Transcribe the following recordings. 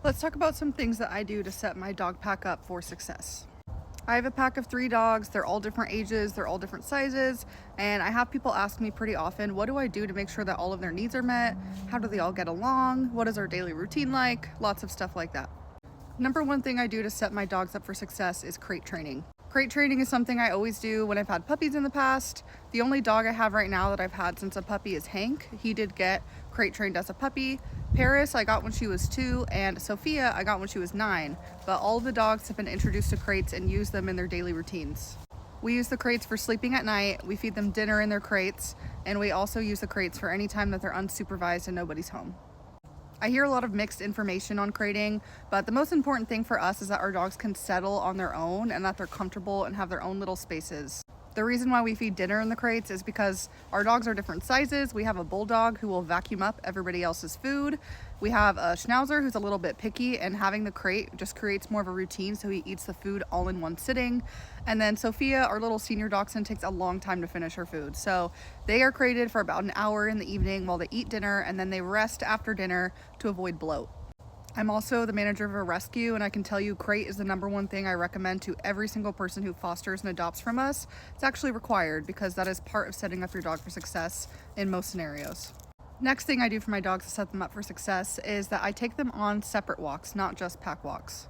Let's talk about some things that I do to set my dog pack up for success. I have a pack of 3 dogs. They're all different ages, they're all different sizes, and I have people ask me pretty often, what do I do to make sure that all of their needs are met? How do they all get along? What is our daily routine like? Lots of stuff like that. Number one thing I do to set my dogs up for success is crate training. Crate training is something I always do when I've had puppies in the past. The only dog I have right now that I've had since a puppy is Hank. He did get crate trained as a puppy. Paris I got when she was 2, and Sophia I got when she was 9, but all of the dogs have been introduced to crates and use them in their daily routines. We use the crates for sleeping at night, we feed them dinner in their crates, and we also use the crates for any time that they're unsupervised and nobody's home. I hear a lot of mixed information on crating, but the most important thing for us is that our dogs can settle on their own and that they're comfortable and have their own little spaces. The reason why we feed dinner in the crates is because our dogs are different sizes. We have a bulldog who will vacuum up everybody else's food. We have a schnauzer who's a little bit picky, and having the crate just creates more of a routine, so he eats the food all in one sitting. And then Sophia, our little senior dachshund, takes a long time to finish her food. So they are crated for about an hour in the evening while they eat dinner, and then they rest after dinner to avoid bloat. I'm also the manager of a rescue, and I can tell you crate is the number one thing I recommend to every single person who fosters and adopts from us. It's actually required because that is part of setting up your dog for success in most scenarios. Next thing I do for my dogs to set them up for success is that I take them on separate walks, not just pack walks.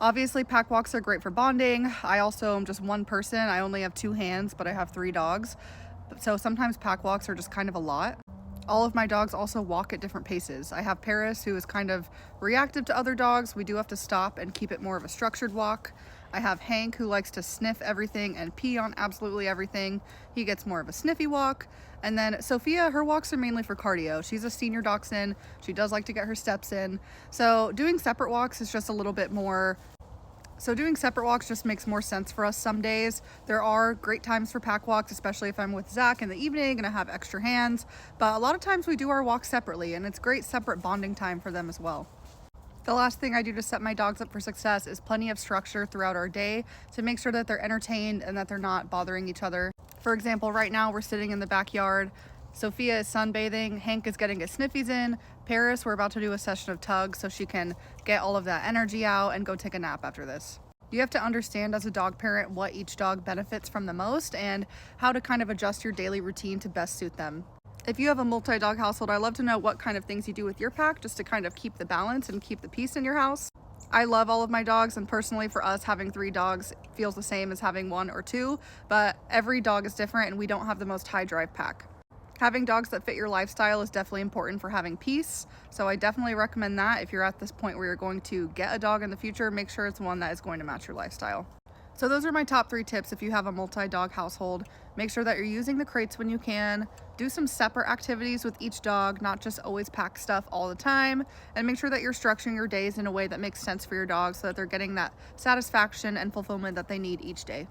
Obviously, pack walks are great for bonding. I also am just one person. I only have 2 hands, but I have 3 dogs. So sometimes pack walks are just kind of a lot. All of my dogs also walk at different paces. I have Paris, who is kind of reactive to other dogs. We do have to stop and keep it more of a structured walk. I have Hank, who likes to sniff everything and pee on absolutely everything. He gets more of a sniffy walk. And then Sophia, her walks are mainly for cardio. She's a senior dachshund. She does like to get her steps in. So doing separate walks is just a little bit more doing separate walks just makes more sense for us some days. There are great times for pack walks, especially if I'm with Zach in the evening and I have extra hands, but a lot of times we do our walks separately, and it's great separate bonding time for them as well. The last thing I do to set my dogs up for success is plenty of structure throughout our day to make sure that they're entertained and that they're not bothering each other. For example, right now we're sitting in the backyard. Sophia is sunbathing, Hank is getting his sniffies in, Paris, we're about to do a session of tugs so she can get all of that energy out and go take a nap after this. You have to understand as a dog parent what each dog benefits from the most and how to kind of adjust your daily routine to best suit them. If you have a multi-dog household, I'd love to know what kind of things you do with your pack just to kind of keep the balance and keep the peace in your house. I love all of my dogs, and personally for us, having 3 dogs feels the same as having 1 or 2, but every dog is different and we don't have the most high drive pack. Having dogs that fit your lifestyle is definitely important for having peace, so I definitely recommend that. If you're at this point where you're going to get a dog in the future, make sure it's one that is going to match your lifestyle. So those are my top 3 tips if you have a multi-dog household. Make sure that you're using the crates when you can, do some separate activities with each dog, not just always pack stuff all the time, and make sure that you're structuring your days in a way that makes sense for your dog so that they're getting that satisfaction and fulfillment that they need each day.